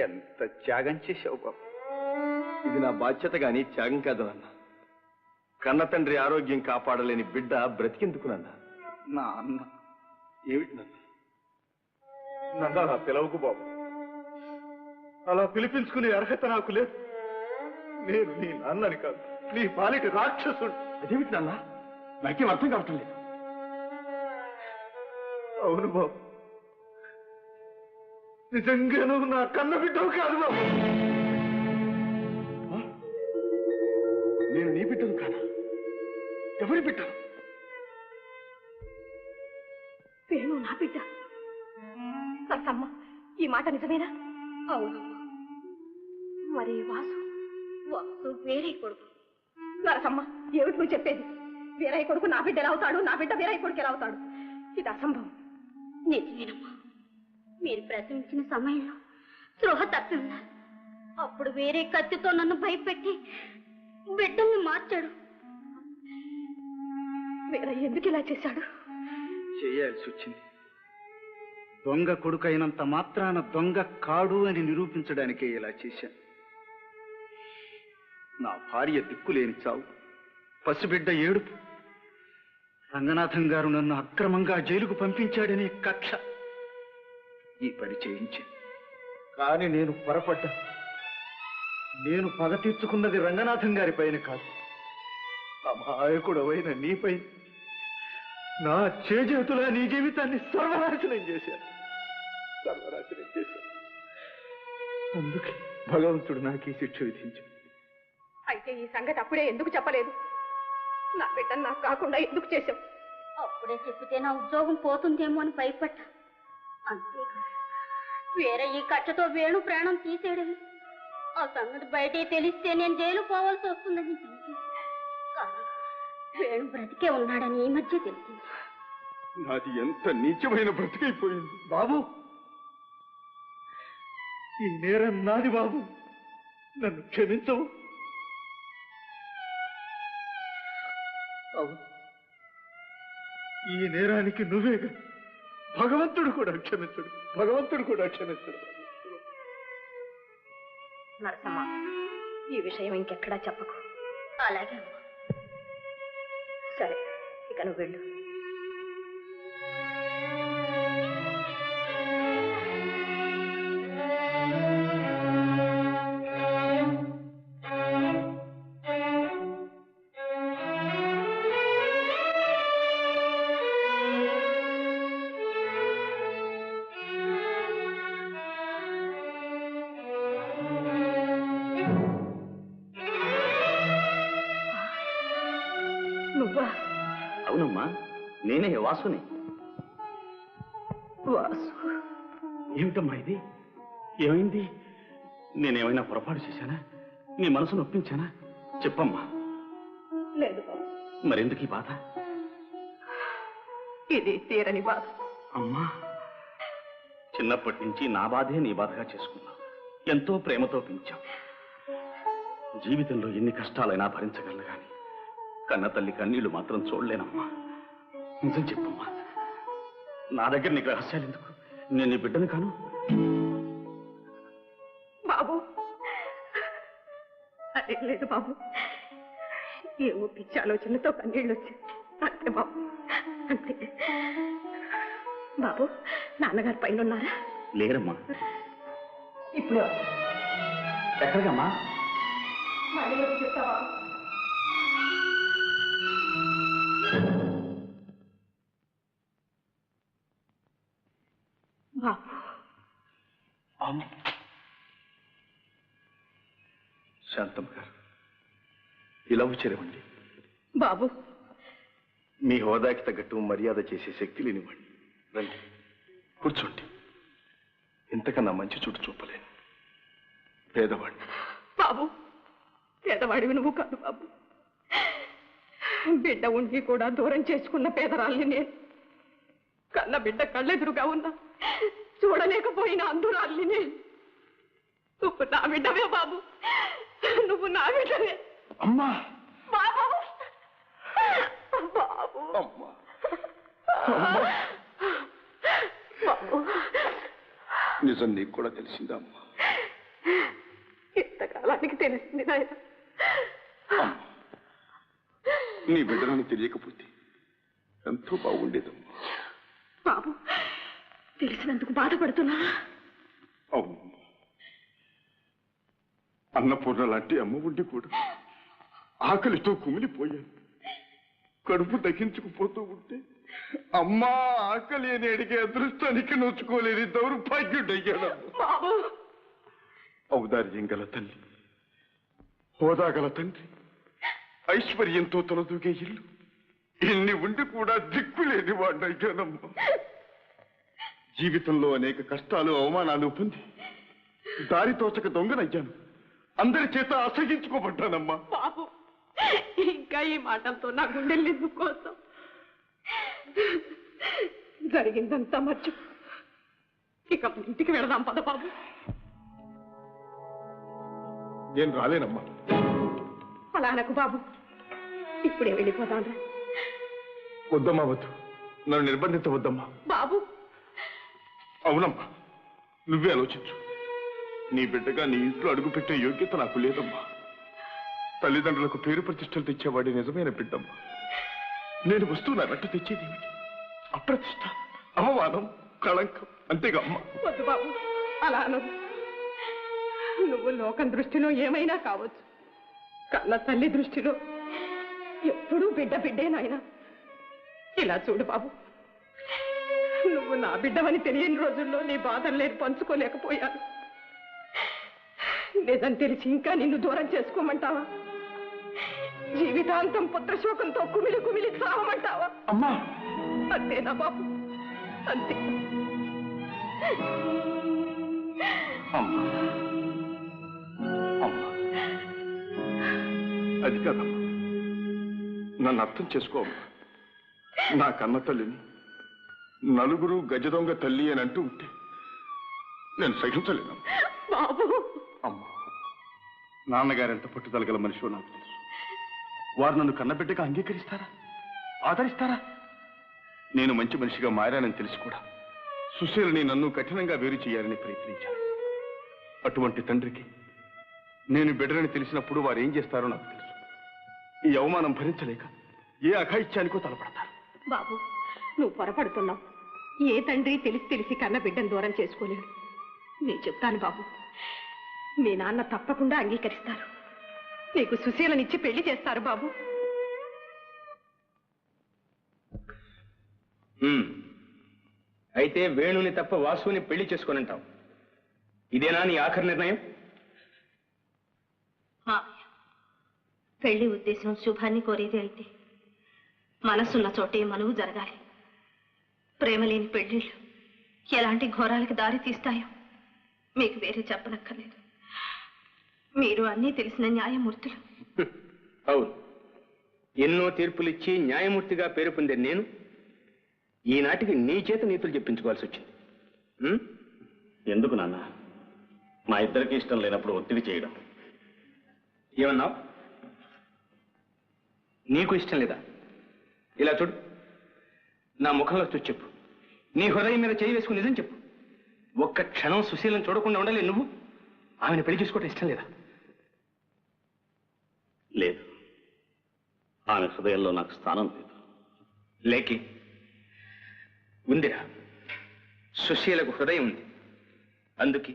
ఎంత త్యాగం చేశావు బాబు. ఇది నా బాధ్యత గాని త్యాగం కాదు నాన్న. కన్న తండ్రి ఆరోగ్యం కాపాడలేని బిడ్డ బ్రతికెందుకు నాన్న? నా అన్న ఏమిటి నాన్న? నన్ను అలా పిలవకు బాబు. అలా పిలిపించుకునే అర్హత నాకు లేదు. నేను నీ నాన్నని కాదు, నీ పాలిటి రాక్షసుడు. అదేమిటి నాన్న? నాకేం అర్థం కావటం లేదు. అవును బాబు, నిజంగా నువ్వు నా కన్న బిడ్డవు కాదు బాబు. నేను నీ బిడ్డను కాదా? ఎవరి బిడ్డను? వేణు నా బిడ్డ. సత్తమ్మ, ఈ మాట నిజమేనా? అవును. మరి వాసు వేరే కొడుకు. నరసమ్మ, ఏమిటి నువ్వు చెప్పేది? వీరయ్య కొడుకు నా బిడ్డ ఎలా అవుతాడు? నా బిడ్డ వీరయ్య కొడుకు ఎలా అవుతాడు? ఇది అసంభవం. నిజమేనమ్మా. మీరు ప్రసవించిన సమయంలో స్పృహ తప్పిందా? అప్పుడు వేరే కత్తితో నన్ను భయపెట్టి బిడ్డల్ని మార్చాడు. వీరయ్య ఎందుకు ఇలా చేశాడు? చేయాల్సి వచ్చింది. దొంగ కొడుకైనంత మాత్రాన దొంగ కాడు అని నిరూపించడానికే ఇలా చేశాను. నా భార్య దిక్కులేని చావు, పసిబిడ్డ ఏడుపు, రంగనాథం గారు నన్ను అక్రమంగా జైలుకు పంపించాడనే కక్ష ఈ పని చేయించింది. కానీ నేను పొరపడ్డా. నేను పగ తీర్చుకున్నది రంగనాథం గారి పైన కాదు, అమాయకుడవైన నీపై. నా చేజేతులా నీ జీవితాన్ని సర్వనాశనం చేశాను. అందుకే భగవంతుడు నాకు ఈ శిక్ష విధించాడు. అయితే ఈ సంగతి అప్పుడే ఎందుకు చెప్పలేదు? నా బిడ్డను నాకు కాకుండా ఎందుకు చేశావు? అప్పుడే చెప్పితే నా ఉద్యోగం పోతుందేమో అని భయపడ్డా. అంతేకాదు, వేరే ఈ కట్టతో వేణు ప్రాణం తీసేయడమే. ఆ సంగతి బయటే తెలిస్తే నేను జైలు పోవాల్సి వస్తుందని కానీ వేణు బ్రతికే ఉన్నాడని ఈ మధ్య తెలిసింది. నాది ఎంత నీచమైన బ్రతికైపోయింది బాబు. ఈ నేరం నాది బాబు, నన్ను క్షమించవు. అవును, ఈ నేరానికి నువ్వేగా, భగవంతుడు కూడా క్షమించడు. నరసమ్మ, ఈ విషయం ఇంకెక్కడా చెప్పకు. అలాగే. సరే, ఇక నువ్వు వెళ్ళు. అవునమ్మా, నేనే వాసుని. వాసు, ఏమిటమ్మా ఇది? ఏమైంది? నేనేమైనా పొరపాటు చేశానా? నీ మనసు నొప్పించానా? చెప్పమ్మా. లేదు బాబు. మరెందుకు ఈ బాధ? ఇది తీరని బాధ. అమ్మా, చిన్నప్పటి నుంచి నా బాధే నీ బాధగా చేసుకున్నావు. ఎంతో ప్రేమతో పెంచావు. జీవితంలో ఎన్ని కష్టాలైనా భరించగలను కానీ కన్న తల్లి కన్నీళ్లు మాత్రం చూడలేనమ్మా. నిజం చెప్పమ్మా, నా దగ్గర నీకు రహస్యాలు ఎందుకు? నేను నీ బిడ్డను కాను. బాబు, అదే లేదు బాబు. ఏమో పిచ్చి ఆలోచనతో కన్నీళ్ళు వచ్చాయి. అంతే బాబు, అంతే. బాబు, నాన్నగారు పైన ఉన్నారా? లేరమ్మా. ఇప్పుడు ఎక్కడికమ్మా? మళ్ళీ చెప్తావా? శాంతమ్మ గారు, ఇలా వచ్చారేమండి? బాబు, మీ హోదాకి తగ్గట్టు మర్యాద చేసే శక్తి లేనివ్వండి. రండి, కూర్చోండి. ఇంతకన్నా మంచి చూడు చూపలేను. పేదవాడిని. బాబు, పేదవాడివి నువ్వు కాదు బాబు. బిడ్డ ఉండి కూడా దూరం చేసుకున్న పేదరాల్ని నేను. కన్న బిడ్డ కళ్ళెదురుగా ఉన్నా చూడలేకపోయిన అందురాల్ని నేను. నువ్వు నా బిడ్డవే బాబు, నువ్వు నా బిడ్డవే. అమ్మా, బాబు, బాబు, అమ్మా, బాబు. నిజం నీకు కూడా తెలిసిందా అమ్మా? తెలిసింది నాయన. నీ బిడ్డలని తెలియకపోతే ఎంతో బాగుండేదమ్మా. బాబు, తెలిసినందుకు బాధపడుతున్నా? అవును, అన్నపూర్ణ లాంటి అమ్మ ఉండి కూడా ఆకలితో కుమిలిపోయాను. కడుపు దగ్గించుకుపోతూ ఉంటే అమ్మా ఆకలి అని అడిగే అదృష్టానికి నోచుకోలేని దౌర్భాగ్యుడయ్యాడు. ఔదార్యం గల తల్లి, హోదా గల తండ్రి, ఐశ్వర్యంతో తొలదూగే ఇల్లు, ఇన్ని ఉండి కూడా దిక్కులేని వాడయ్యానమ్మా. జీవితంలో అనేక కష్టాలు అవమానాలు పొంది దారి తోచక దొంగనయ్యాను. అందరి చేత అసహించుకోబడ్డానమ్మా. బాబు, ఇంకా ఈ మాటలతో నా గుండెల్ని కోసం జరిగిందంతా మర్చి ఇక ఇంటికి వెళదాం పద బాబు. నేను రాలేనమ్మా. అలా అనకు బాబు, ఇప్పుడే వెళ్ళిపోదాం. వద్దమ్మా, వద్దు, నన్ను నిర్బంధించవద్దమ్మా. బాబు, అవునమ్మా, నువ్వే ఆలోచించు. నీ బిడ్డగా నీ ఇంట్లో అడుగుపెట్టే యోగ్యత నాకు లేదమ్మా. తల్లిదండ్రులకు పేరు ప్రతిష్టలు తెచ్చేవాడి నిజమైన బిడ్డమ్మా. నేను వస్తువు నా వెంట తెచ్చేది ఏమిటి? అప్రతిష్ట, అవమానం, కళంకం, అంతేగా అమ్మా. వద్దు బాబు, అలా అనదు. నువ్వు లోకం దృష్టిలో ఏమైనా కావచ్చు, కన్న తల్లి దృష్టిలో ఎప్పుడూ బిడ్డే నాయన. ఇలా చూడు బాబు, నువ్వు నా బిడ్డవని తెలియని రోజుల్లో నీ బాధలు నేను పంచుకోలేకపోయాను. నిజం తెలిసి ఇంకా నిన్ను దూరం చేసుకోమంటావా? జీవితాంతం పుత్రశోకంతో కుమిలి కుమిలి చావమంటావా? అమ్మా, అంతేనా బాబు? అంతే. అమ్మా, అమ్మా, అది కాదమ్మా, నన్ను అర్థం చేసుకోమ్మా. నా కన్న తల్లిని నలుగురు గజ దొంగ తల్లి అని అంటూ ఉంటే నేను సహించలేనమ్మా. బాబు, అమ్మా, నాన్నగారెంత పట్టుదల గల మనిషి నాకు తెలుసు. వారు నన్ను కన్నబిడ్డగా అంగీకరిస్తారా, ఆదరిస్తారా? నేను మంచి మనిషిగా మారానని తెలిసి కూడా సుశీలని నన్ను కఠినంగా వేరు చేయాలని ప్రయత్నించాను. అటువంటి తండ్రికి నేను బిడ్డలని తెలిసినప్పుడు వారు ఏం చేస్తారో నాకు తెలుసు. ఈ అవమానం భరించలేక ఏ అఘాయిత్యానికో తలపడతారు. బాబు, నువ్వు పొరపడుతున్నావు. ఏ తండ్రి తెలిసి కన్న బిడ్డను దూరం చేసుకోలేడు. నేను చెప్తాను బాబు, మీ నాన్న తప్పకుండా అంగీకరిస్తారు. నీకు సుశీలనిచ్చి పెళ్లి చేస్తారు బాబు. అయితే వేణుని తప్ప వాసుని పెళ్లి చేసుకొనంటావు. ఇదేనా నీ ఆఖరి నిర్ణయం? పెళ్లి ఉద్దేశం శుభాన్ని కోరేది అయితే మనసున్న చోటే మనువు జరగాలి. ప్రేమ లేని పెళ్లిళ్ళు ఎలాంటి ఘోరాలకి దారి తీస్తాయో మీకు వేరే చెప్పనక్కర్లేదు. మీరు అన్నీ తెలిసిన న్యాయమూర్తులు. అవును, ఎన్నో తీర్పులిచ్చి న్యాయమూర్తిగా పేరు పొందే నేను ఈనాటికి నీ చేత నీతులు చెప్పించుకోవాల్సి వచ్చింది. ఎందుకు నాన్న? మా ఇద్దరికి ఇష్టం లేనప్పుడు ఒత్తిడి చేయడం. ఏమన్నావు? నీకు ఇష్టం లేదా? ఇలా చూడు, నా ముఖంలో చూసి చెప్పు. నీ హృదయం మీద చేయి వేసుకుని నిజం చెప్పు. ఒక్క క్షణం సుశీలను చూడకుండా ఉండలే నువ్వు? ఆమెను పెళ్లి చేసుకోవడం ఇష్టం లేదా? లేదు, ఆమె హృదయంలో నాకు స్థానం లేదు. లేకి ఉందిరా, సుశీలకు హృదయం ఉంది. అందుకే